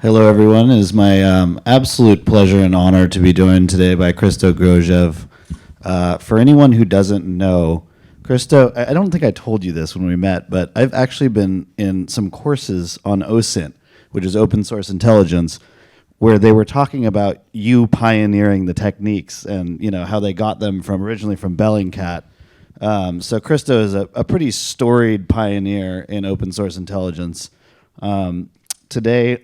Hello, everyone. It is my absolute pleasure and honor to be joined today by Christo Grozev. For anyone who doesn't know, Christo, I don't think I told you this when we met, but I've actually been in some courses on OSINT, which is open source intelligence, where they were talking about you pioneering the techniques and how they got them from originally from Bellingcat. So Christo is a pretty storied pioneer in open source intelligence. Today,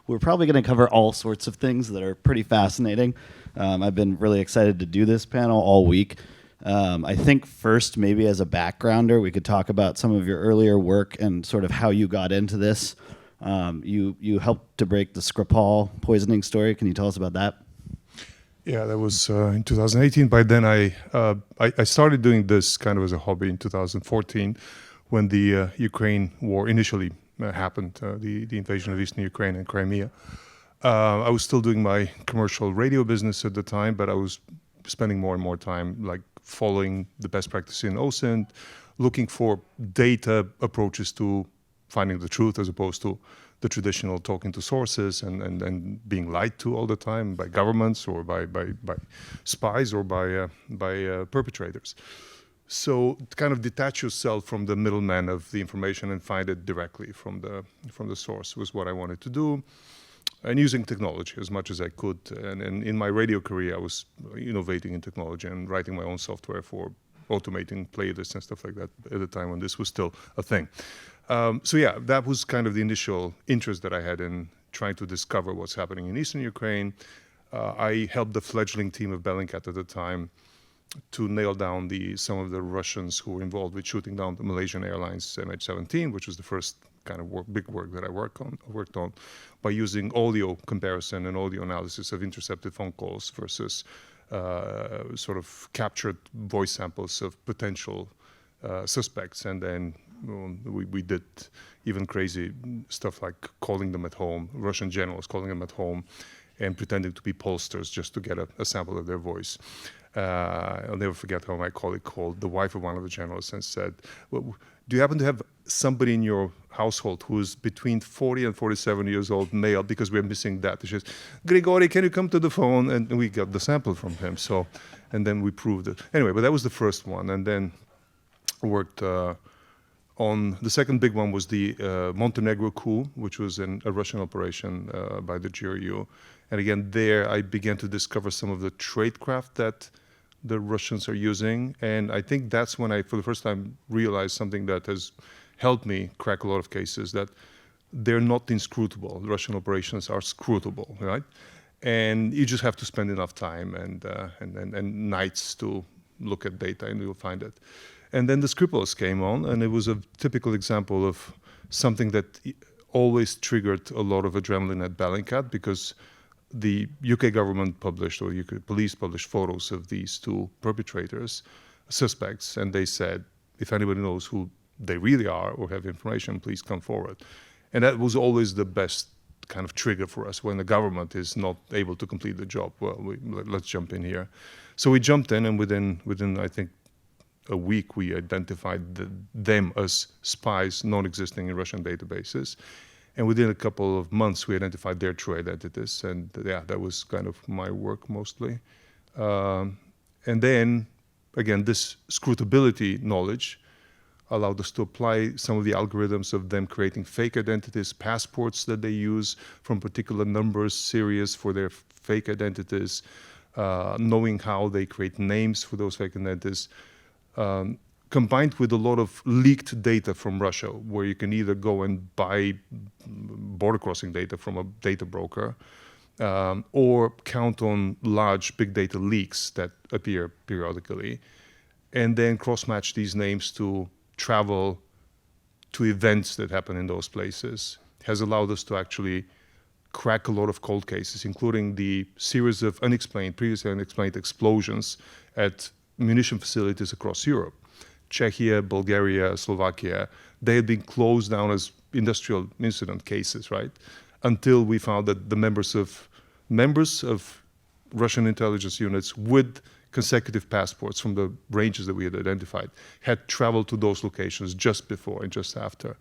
we're probably going to cover all sorts of things that are pretty fascinating. I've been really excited to do this panel all week. I think first, maybe as a backgrounder, we could talk about some of your earlier work and sort of how you got into this. You helped to break the Skripal poisoning story. Can you tell us about that? Yeah, that was in 2018. By then, I started doing this kind of as a hobby in 2014 when the Ukraine war initially happened, the invasion of eastern Ukraine and Crimea. I was still doing my commercial radio business at the time, but I was spending more and more time like following the best practice in OSINT, looking for data approaches to finding the truth as opposed to the traditional talking to sources and being lied to all the time by governments or by spies or by perpetrators. So kind of detach yourself from the middleman of the information and find it directly from the source was what I wanted to do. And using technology as much as I could. And in my radio career, I was innovating in technology and writing my own software for automating playlists and stuff like that at the time when this was still a thing. So yeah, that was kind of the initial interest that I had in trying to discover what's happening in eastern Ukraine. I helped the fledgling team of Bellingcat at the time to nail down some of the Russians who were involved with shooting down the Malaysian Airlines MH17, which was the first kind of big work that I worked on, by using audio comparison and audio analysis of intercepted phone calls versus sort of captured voice samples of potential suspects. And then we did even crazy stuff like calling them at home, Russian generals calling them at home, and pretending to be pollsters just to get a sample of their voice. I'll never forget how my colleague called the wife of one of the generals and said, well, do you happen to have somebody in your household who's between 40 and 47 years old, male, because we're missing that? She says, Grigory, can you come to the phone? And we got the sample from him. So, and then we proved it. Anyway, but that was the first one. And then worked on the second big one was the Montenegro coup, which was a Russian operation by the GRU. And again, there I began to discover some of the tradecraft that the Russians are using. And I think that's when I, for the first time, realized something that has helped me crack a lot of cases, that they're not inscrutable. The Russian operations are scrutable, right? And you just have to spend enough time and nights to look at data and you'll find it. And then the Skripals came on, and it was a typical example of something that always triggered a lot of adrenaline at Bellingcat, because the UK government published, or UK police published, photos of these two perpetrators, suspects, and they said, if anybody knows who they really are or have information, please come forward. And that was always the best kind of trigger for us when the government is not able to complete the job. Well, let's jump in here. So we jumped in, and within I think, a week, we identified them as spies non-existing in Russian databases. And within a couple of months, we identified their true identities. And yeah, that was kind of my work mostly. And then, again, this scrutability knowledge allowed us to apply some of the algorithms of them creating fake identities, passports that they use from particular numbers, series for their fake identities, knowing how they create names for those fake identities. Combined with a lot of leaked data from Russia, where you can either go and buy border crossing data from a data broker, or count on large big data leaks that appear periodically, and then cross-match these names to travel to events that happen in those places, has allowed us to actually crack a lot of cold cases, including the series of previously unexplained explosions at munition facilities across Europe. Czechia, Bulgaria, Slovakia, they had been closed down as industrial incident cases, right? Until we found that the members of Russian intelligence units with consecutive passports from the ranges that we had identified had traveled to those locations just before and just after.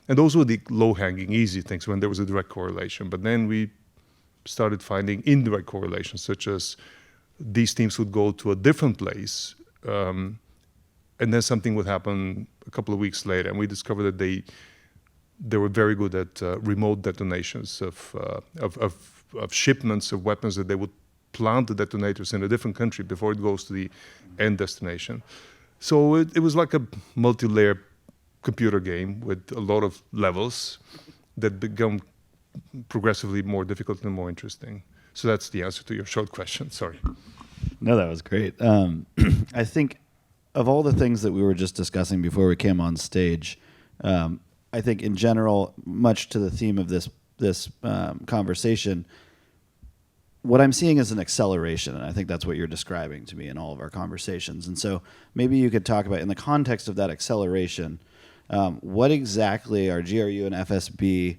And those were the low-hanging, easy things when there was a direct correlation. But then we started finding indirect correlations, such as these teams would go to a different place, and then something would happen a couple of weeks later, and we discovered that they were very good at remote detonations of shipments of weapons, that they would plant the detonators in a different country before it goes to the end destination. So it was like a multi-layer computer game with a lot of levels that become progressively more difficult and more interesting. So that's the answer to your short question. Sorry. No, that was great. I think of all the things that we were just discussing before we came on stage, I think in general, much to the theme of this conversation, what I'm seeing is an acceleration, and I think that's what you're describing to me in all of our conversations. And so maybe you could talk about, in the context of that acceleration, what exactly are GRU and FSB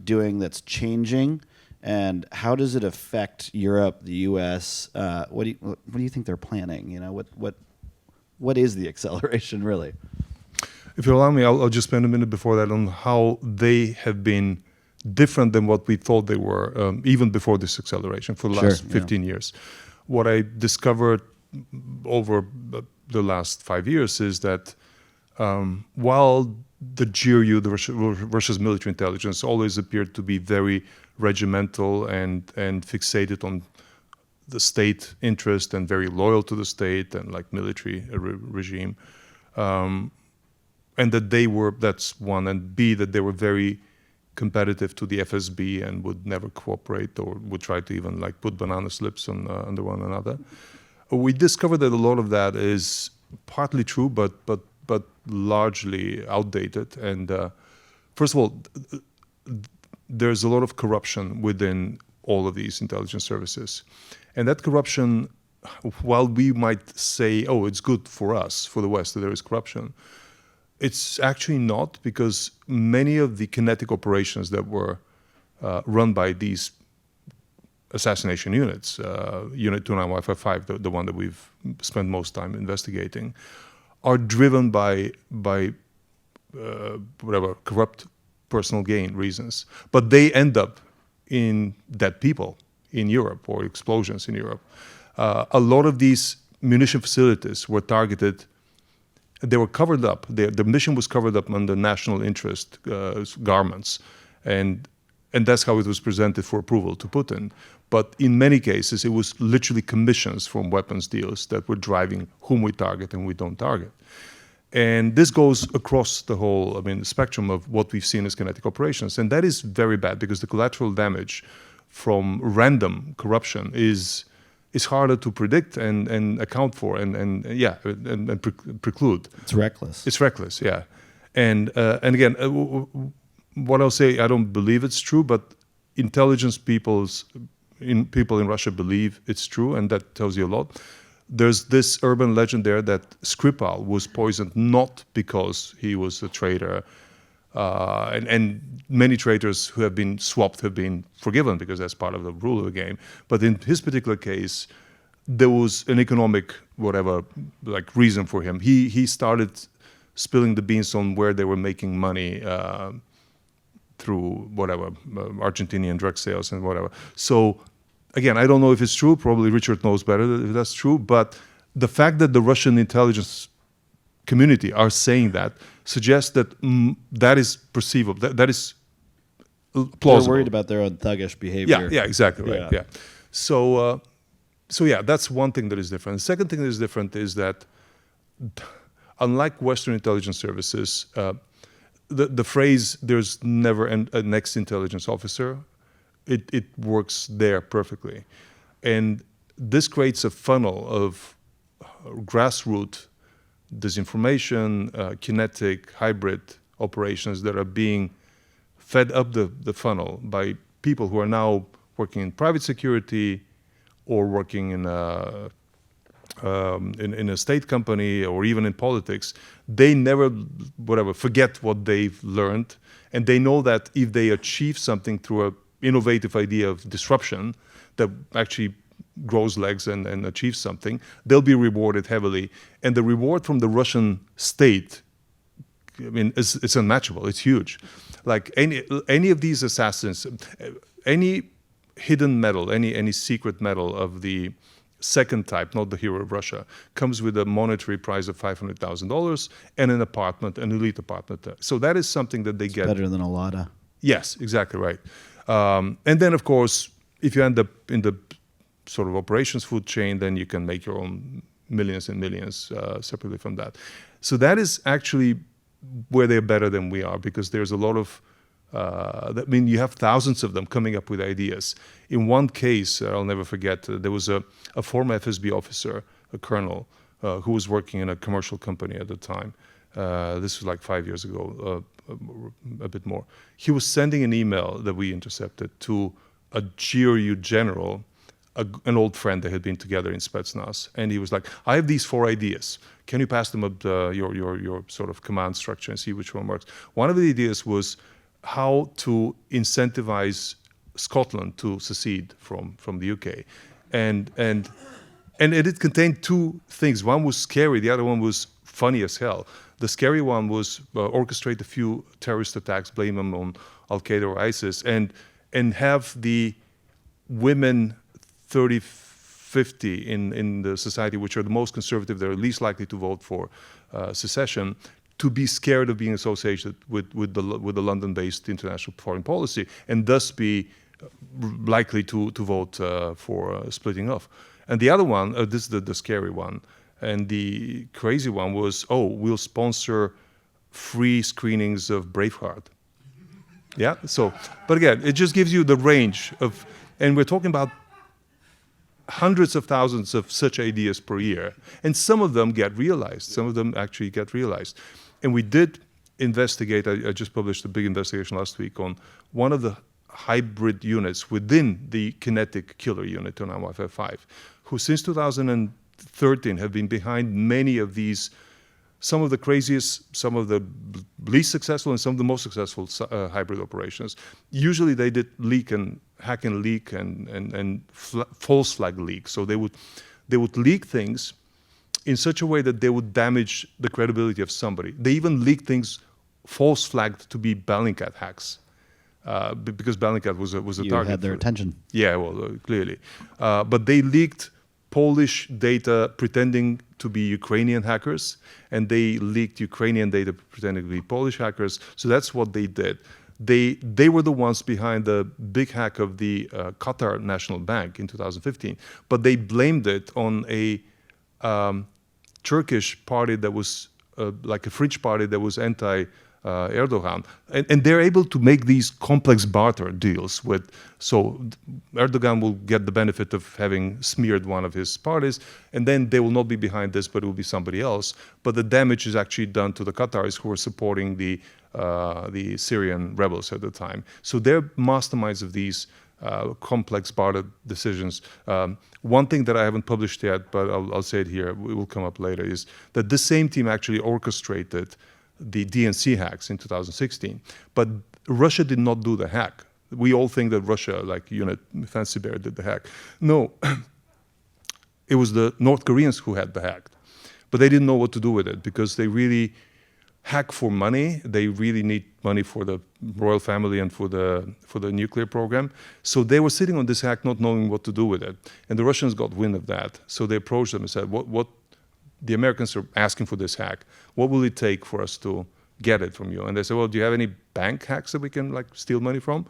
doing that's changing, and how does it affect Europe, the U.S.? What do you think they're planning? You know, what is the acceleration really? If you allow me, I'll just spend a minute before that on how they have been different than what we thought they were, even before this acceleration for the last 15 years. What I discovered over the last 5 years is that while the GRU, Russia's military intelligence, always appeared to be very regimental and fixated on the state interest and very loyal to the state and like military regime, and that they were, that's one, and B, that they were very competitive to the FSB and would never cooperate or would try to even like put banana slips on under one another. We discovered that a lot of that is partly true, but largely outdated. And first of all, there's a lot of corruption within all of these intelligence services. And that corruption, while we might say, oh, it's good for us, for the West, that there is corruption, it's actually not, because many of the kinetic operations that were run by these assassination units, Unit 29Y55, the one that we've spent most time investigating, are driven by whatever corrupt personal gain reasons. But they end up in dead people in Europe or explosions in Europe. A lot of these munition facilities were targeted. They were covered up. The mission was covered up under national interest garments, and that's how it was presented for approval to Putin. But in many cases, it was literally commissions from weapons deals that were driving whom we target and we don't target. And this goes across the whole, the spectrum of what we've seen as kinetic operations, and that is very bad because the collateral damage from random corruption is harder to predict and account for and preclude. It's reckless. It's reckless, yeah. And again, what I'll say, I don't believe it's true, but intelligence people in Russia believe it's true, and that tells you a lot. There's this urban legend there that Skripal was poisoned not because he was a traitor, and many traitors who have been swapped have been forgiven because that's part of the rule of the game. But in his particular case, there was an economic reason for him. He started spilling the beans on where they were making money through Argentinian drug sales and whatever. So again, I don't know if it's true. Probably Richard knows better if that's true. But the fact that the Russian intelligence community are saying that suggests that that is perceivable. That is plausible. They're worried about their own thuggish behavior. Yeah, exactly right. Yeah. So that's one thing that is different. The second thing that is different is that, unlike Western intelligence services, the phrase "there's never a next intelligence officer," it works there perfectly, and this creates a funnel of grassroots disinformation, kinetic, hybrid operations that are being fed up the funnel by people who are now working in private security or working in a state company or even in politics. They never forget what they've learned, and they know that if they achieve something through an innovative idea of disruption that actually grows legs and achieves something, they'll be rewarded heavily. And the reward from the Russian state I mean, it's unmatchable. It's huge. Like any of these assassins, any hidden medal, any secret medal of the second type, not the hero of Russia, comes with a monetary prize of $500,000 and an apartment, an elite apartment. So that is something that they get. Better than a lot. Yes, exactly right. And then, of course, if you end up in the sort of operations food chain, then you can make your own millions and millions separately from that. So that is actually where they're better than we are, because there's a lot of, I mean, you have thousands of them coming up with ideas. In one case, I'll never forget, there was a former FSB officer, a colonel, who was working in a commercial company at the time. This was like 5 years ago, a bit more. He was sending an email that we intercepted to a GRU general, an old friend that had been together in Spetsnaz, and he was like, "I have these 4 ideas. Can you pass them up your sort of command structure and see which one works?" One of the ideas was how to incentivize Scotland to secede from the UK, and it contained 2 things. One was scary, the other one was funny as hell. The scary one was orchestrate a few terrorist attacks, blame them on Al Qaeda or ISIS, and have the women 30-50 in the society, which are the most conservative, they're least likely to vote for secession, to be scared of being associated with the London-based international foreign policy, and thus be likely to vote for splitting off. And the other one, this is the scary one, and the crazy one was, we'll sponsor free screenings of Braveheart. Yeah, so, but again, it just gives you the range of, and we're talking about hundreds of thousands of such ideas per year. And some of them get realized. Some of them actually get realized. And we did investigate, I just published a big investigation last week on one of the hybrid units within the Kinetic killer unit on MI5, who since 2013 have been behind many of these, some of the craziest, some of the least successful, and some of the most successful hybrid operations. Usually they did hack and leak and false flag leak. So they would leak things in such a way that they would damage the credibility of somebody. They even leaked things false flagged to be Bellingcat hacks, because Bellingcat was a target. You had their attention. Yeah, well, clearly. But they leaked Polish data pretending to be Ukrainian hackers, and they leaked Ukrainian data pretending to be Polish hackers. So that's what they did. They were the ones behind the big hack of the Qatar National Bank in 2015, but they blamed it on a Turkish party that was like a fringe party that was anti-Erdogan. And they're able to make these complex barter deals with, so Erdogan will get the benefit of having smeared one of his parties, and then they will not be behind this, but it will be somebody else. But the damage is actually done to the Qataris who are supporting the Syrian rebels at the time. So they're masterminds of these complex barter decisions. One thing that I haven't published yet, but I'll say it here, it will come up later, is that the same team actually orchestrated the DNC hacks in 2016. But Russia did not do the hack. We all think that Russia, like Unit Fancy Bear, did the hack. No, it was the North Koreans who had the hack. But they didn't know what to do with it, because they really hack for money. They really need money for the royal family and for the nuclear program. So they were sitting on this hack not knowing what to do with it. And the Russians got wind of that. So they approached them and said, what the Americans are asking for this hack. What will it take for us to get it from you? And they said, well, do you have any bank hacks that we can like steal money from?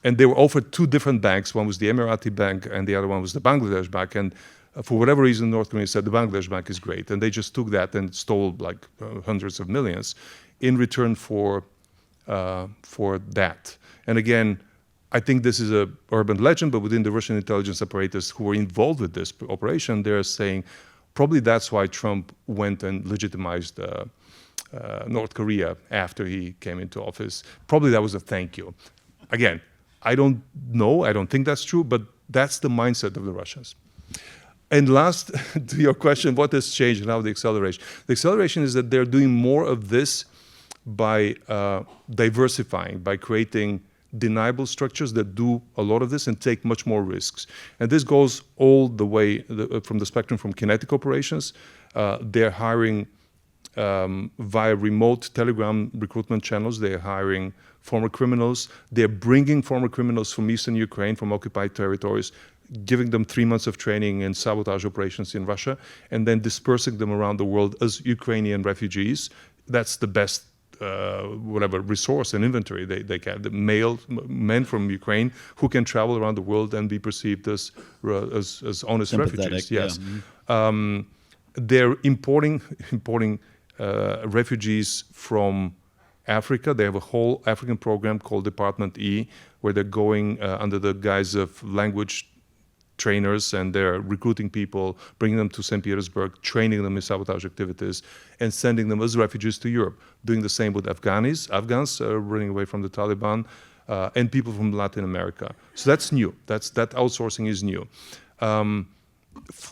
And they were offered 2 different banks. One was the Emirati bank and the other one was the Bangladesh bank. And for whatever reason, North Korea said the Bangladesh bank is great. And they just took that and stole like hundreds of millions in return for that. And again, I think this is an urban legend, but within the Russian intelligence apparatus who were involved with this operation, they're saying probably that's why Trump went and legitimized North Korea after he came into office. Probably that was a thank you. Again, I don't know, I don't think that's true, but that's the mindset of the Russians. And last, to your question, what has changed and how the acceleration? The acceleration is that they're doing more of this by diversifying, by creating deniable structures that do a lot of this and take much more risks. And this goes all the way from the spectrum from kinetic operations. They're hiring via remote Telegram recruitment channels. They're hiring former criminals. They're bringing former criminals from eastern Ukraine, from occupied territories, giving them 3 months of training in sabotage operations in Russia, and then dispersing them around the world as Ukrainian refugees. That's the best resource and inventory they can. The men from Ukraine who can travel around the world and be perceived as honest refugees. Yes. Yeah. They're importing refugees from Africa. They have a whole African program called Department E, where they're going under the guise of language trainers, and they're recruiting people, bringing them to St. Petersburg, training them in sabotage activities, and sending them as refugees to Europe. Doing the same with Afghans running away from the Taliban, and people from Latin America. So that's new. That outsourcing is new.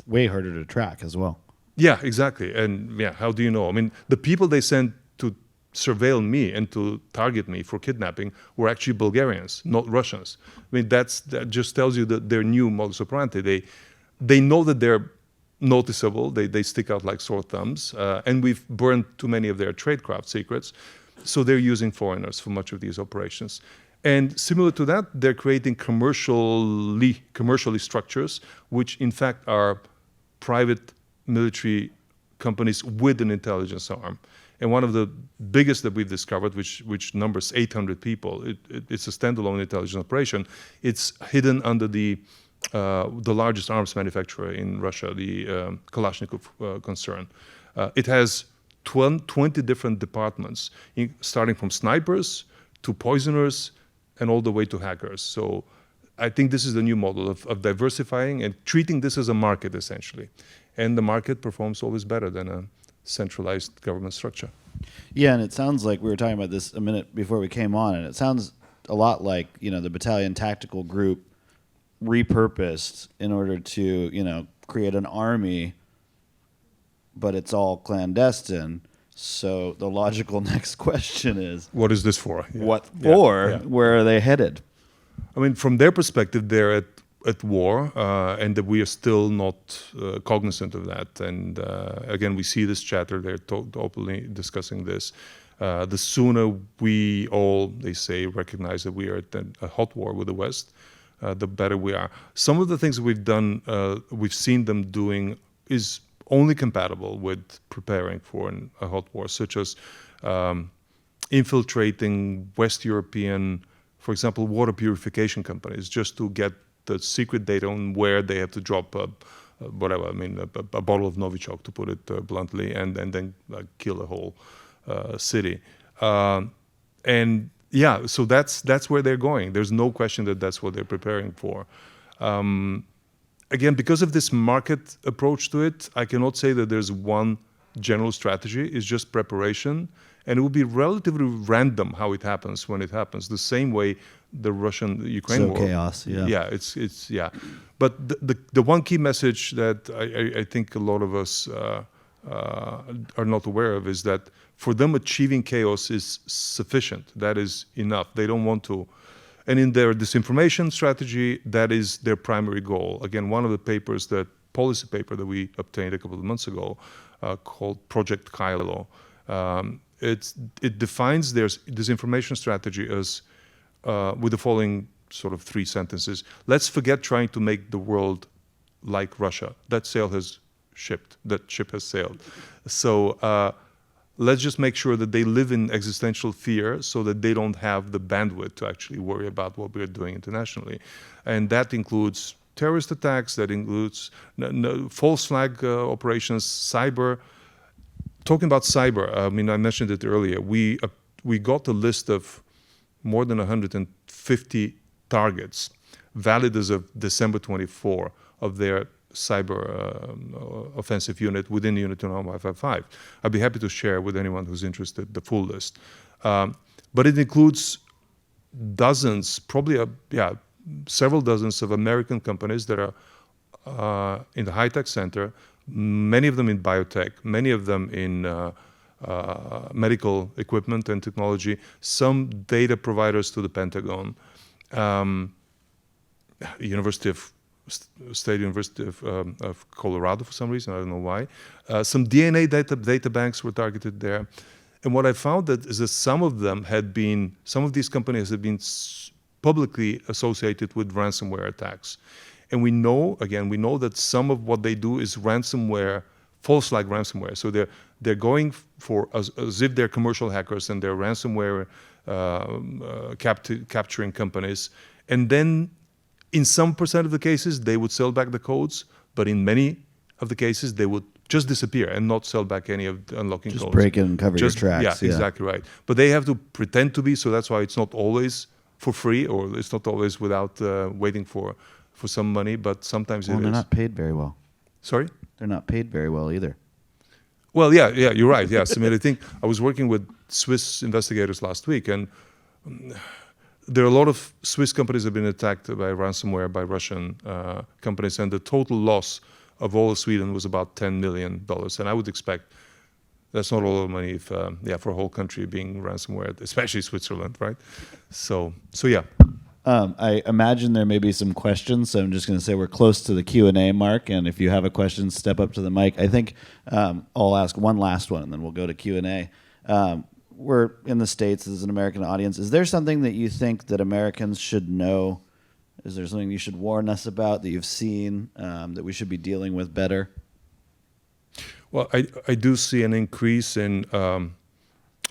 Way harder to track as well. Yeah, exactly. And yeah, how do you know? I mean, the people they sent to surveil me and to target me for kidnapping were actually Bulgarians, not Russians. I mean, that just tells you that their new modus operandi. They know that they're noticeable. They stick out like sore thumbs, and we've burned too many of their tradecraft secrets. So they're using foreigners for much of these operations. And similar to that, they're creating commercially structures, which in fact are private military companies with an intelligence arm. And one of the biggest that we've discovered, which numbers 800 people, it's a standalone intelligence operation. It's hidden under the largest arms manufacturer in Russia, the Kalashnikov concern. It has 20 different departments, starting from snipers to poisoners and all the way to hackers. So I think this is the new model of diversifying and treating this as a market, essentially. And the market performs always better than a centralized government structure. Yeah, and it sounds like we were talking about this a minute before we came on, and it sounds a lot like, the battalion tactical group repurposed in order to, create an army, but it's all clandestine. So the logical next question is, what is this for? Yeah. What for? Yeah. Where are they headed? I mean, from their perspective, they're at war, and that we are still not cognizant of that. And again, we see this chatter. They're openly discussing this. The sooner we all, they say, recognize that we are at a hot war with the West, the better we are. Some of the things that we've done, we've seen them doing, is only compatible with preparing for a hot war, such as infiltrating West European, for example, water-purification companies, just to get the secret data on where they have to drop a bottle of Novichok, to put it bluntly, and then kill a whole city. And yeah, so that's where they're going. There's no question that that's what they're preparing for. Again, because of this market approach to it, I cannot say that there's one general strategy. It's just preparation, and it will be relatively random how it happens when it happens. The same way the Russian-Ukraine war. Chaos, yeah. Yeah, it's yeah. But the one key message that I think a lot of us are not aware of is that for them, achieving chaos is sufficient. That is enough. They don't want to. And in their disinformation strategy, that is their primary goal. Again, one of the policy paper that we obtained a couple of months ago, called Project Kylo, it defines their disinformation strategy as with the following sort of 3 sentences. Let's forget trying to make the world like Russia. That ship has sailed. So let's just make sure that they live in existential fear so that they don't have the bandwidth to actually worry about what we're doing internationally. And that includes terrorist attacks, that includes false flag operations, cyber. Talking about cyber, I mean, I mentioned it earlier. We got a list of more than 150 targets, valid as of December 24, of their cyber offensive unit within the Unit 29155. I'd be happy to share with anyone who's interested the full list. But it includes dozens, probably several dozens of American companies that are in the high-tech center, many of them in biotech, many of them in medical equipment and technology, some data providers to the Pentagon, University of State University of Colorado for some reason. I don't know why. Some DNA data banks were targeted there. And what I found is that some of these companies have been publicly associated with ransomware attacks. And we know that some of what they do is ransomware, false flag ransomware. So they're going for, as if they're commercial hackers and they're ransomware capturing companies. And then in some percent of the cases, they would sell back the codes, but in many of the cases, they would just disappear and not sell back any of the unlocking codes. Just break it and cover your tracks. Yeah, exactly right. But they have to pretend to be, so that's why it's not always for free, or it's not always without waiting for some money, but sometimes it is. They're not paid very well. Sorry? They're not paid very well either. Well, yeah, you're right. Yes, I mean, I think I was working with Swiss investigators last week, and there are a lot of Swiss companies that have been attacked by ransomware by Russian companies, and the total loss of all of Sweden was about $10 million. And I would expect that's not a lot of money if, for a whole country being ransomware, especially Switzerland, right? So yeah. I imagine there may be some questions, so I'm just going to say we're close to the Q&A mark, and if you have a question, step up to the mic. I think I'll ask one last one, and then we'll go to Q&A. We're in the States, as an American audience. Is there something that you think that Americans should know? Is there something you should warn us about that you've seen that we should be dealing with better? Well, I do see an increase in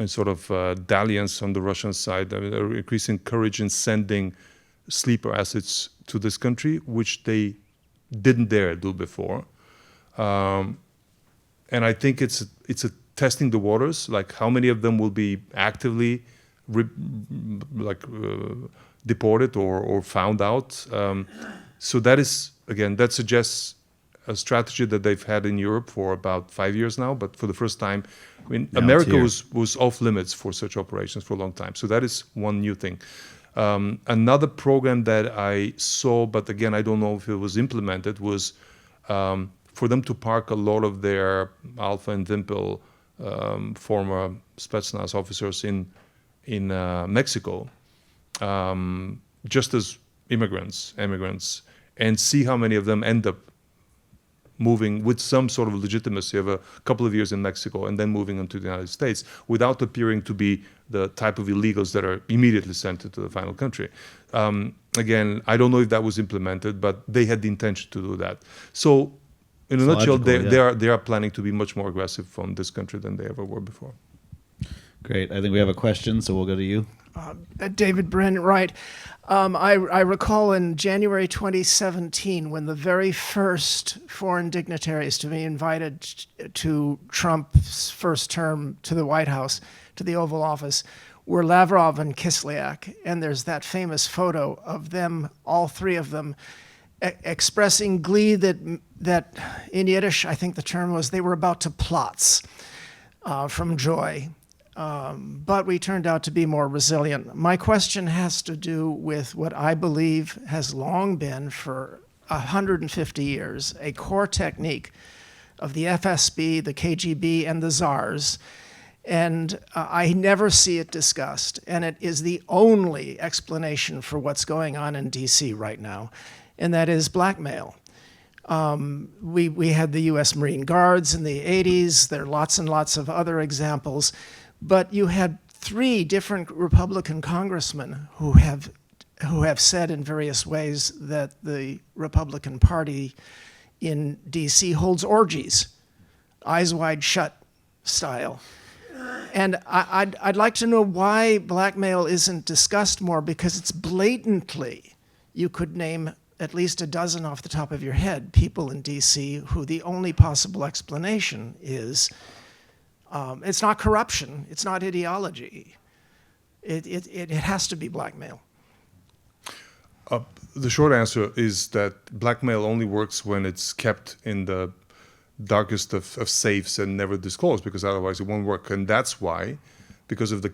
sort of dalliance on the Russian side. I mean, an increase in courage in sending sleeper assets to this country, which they didn't dare do before. And I think it's a testing the waters, like how many of them will be actively deported or found out. So that is, again, that suggests a strategy that they've had in Europe for about 5 years now, but for the first time, I mean, now America was off limits for such operations for a long time. So that is one new thing. Another program that I saw, but again, I don't know if it was implemented, was for them to park a lot of their Alpha and Wimpel former Spetsnaz officers in Mexico, just as immigrants, and see how many of them end up moving with some sort of legitimacy of a couple of years in Mexico and then moving on to the United States without appearing to be the type of illegals that are immediately sent to the final country. Again, I don't know if that was implemented, but they had the intention to do that. So in a nutshell, they are planning to be much more aggressive on this country than they ever were before. Great. I think we have a question, so we'll go to you. David Brin, right. I recall in January 2017 when the very first foreign dignitaries to be invited to Trump's first term to the White House, to the Oval Office, were Lavrov and Kislyak. And there's that famous photo of them, all three of them, expressing glee that in Yiddish, I think the term was, they were about to plotz from joy. But we turned out to be more resilient. My question has to do with what I believe has long been, for 150 years, a core technique of the FSB, the KGB, and the czars. And I never see it discussed. And it is the only explanation for what's going on in DC right now, and that is blackmail. We had the US Marine Guards in the 80s. There are lots and lots of other examples. But you had 3 different Republican congressmen who have said in various ways that the Republican Party in DC holds orgies, eyes wide shut style. And I'd like to know why blackmail isn't discussed more, because it's blatantly, you could name at least a dozen off the top of your head, people in DC who the only possible explanation is it's not corruption, it's not ideology. It has to be blackmail. The short answer is that blackmail only works when it's kept in the darkest of safes and never disclosed, because otherwise it won't work. And that's why, because of the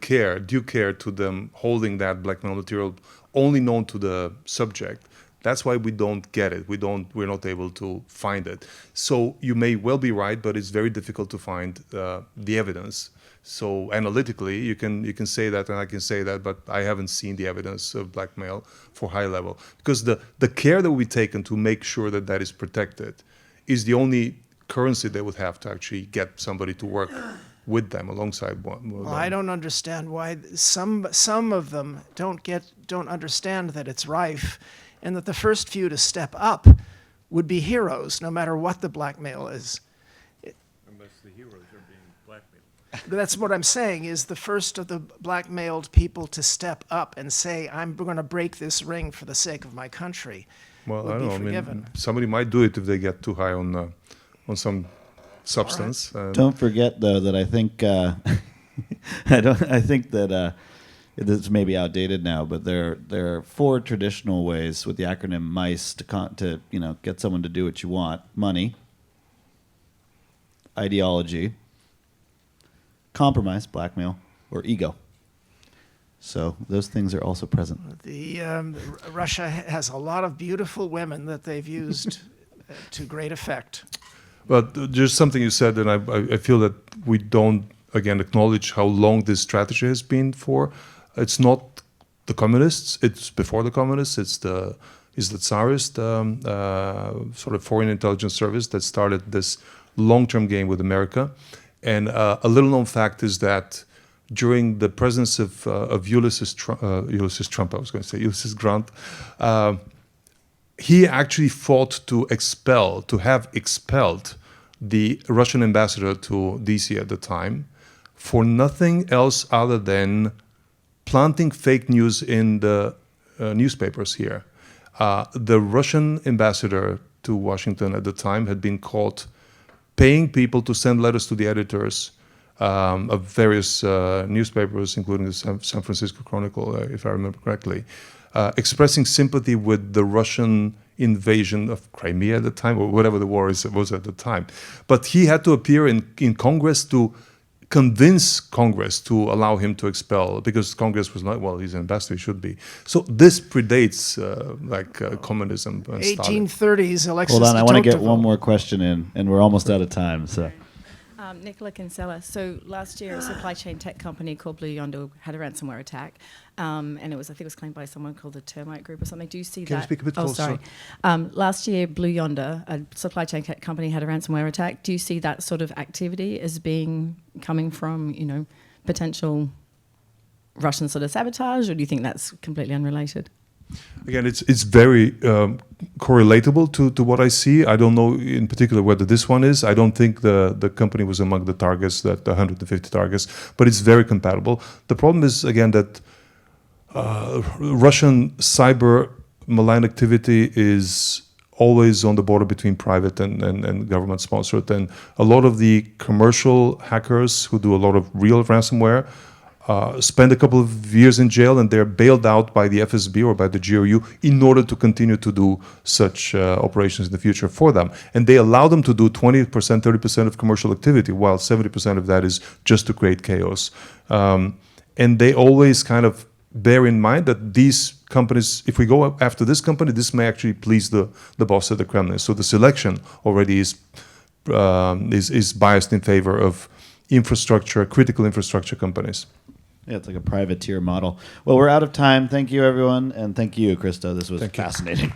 due care to them holding that blackmail material only known to the subject, That's why we don't get it. We're not able to find it. So you may well be right, but it's very difficult to find the evidence. So analytically, you can say that, and I can say that, but I haven't seen the evidence of blackmail for high level, because the care that we've taken to make sure that that is protected is the only currency they would have to actually get somebody to work with them alongside one. Well, I don't understand why some of them don't understand that it's rife, and that the first few to step up would be heroes, no matter what the blackmail is. Unless the heroes are being blackmailed. That's what I'm saying, is the first of the blackmailed people to step up and say, I'm going to break this ring for the sake of my country, Well, would I be don't know. I forgiven. mean, somebody might do it if they get too high on some substance. Don't forget, though, that I think I think that this may be outdated now, but there are 4 traditional ways with the acronym MICE to get someone to do what you want: money, ideology, compromise, blackmail, or ego. So those things are also present. Russia has a lot of beautiful women that they've used to great effect. But there's something you said, and I feel that we don't, again, acknowledge how long this strategy has been for. It's not the communists, it's before the communists, it's the Tsarist sort of foreign intelligence service that started this long-term game with America. And a little-known fact is that during the presidency of Ulysses Trump, I was going to say Ulysses Grant, he actually fought to have expelled the Russian ambassador to DC at the time for nothing else other than planting fake news in the newspapers here. The Russian ambassador to Washington at the time had been caught paying people to send letters to the editors of various newspapers, including the San Francisco Chronicle, if I remember correctly, expressing sympathy with the Russian invasion of Crimea at the time, or whatever the war was at the time. But he had to appear in Congress to convince Congress to allow him to expel, because Congress was like, well, he's an ambassador, he should be. So this predates communism and Stalin. 1830s, Alexis Hold on, I want to get Tocqueville. one more question in, and we're almost out of time. So. Nicola Kinsella. So last year, a supply chain tech company called Blue Yonder had a ransomware attack, and I think it was claimed by someone called the Termite Group or something. Do you see Can you that? speak a bit oh, closer? sorry. Last year, Blue Yonder, a supply chain tech company, had a ransomware attack. Do you see that sort of activity as coming from, potential Russian sort of sabotage, or do you think that's completely unrelated? Again, it's very correlatable to what I see. I don't know in particular whether this one is. I don't think the company was among the targets, the 150 targets, but it's very compatible. The problem is, again, that Russian cyber malign activity is always on the border between private and government sponsored. And a lot of the commercial hackers who do a lot of real ransomware spend a couple of years in jail, and they're bailed out by the FSB or by the GRU in order to continue to do such operations in the future for them. And they allow them to do 20%, 30% of commercial activity, while 70% of that is just to create chaos. And they always kind of bear in mind that these companies, if we go after this company, this may actually please the boss at the Kremlin. So the selection already is biased in favor of critical infrastructure companies. Yeah, it's like a privateer model. Well, we're out of time. Thank you, everyone, and thank you, Christo. This was fascinating.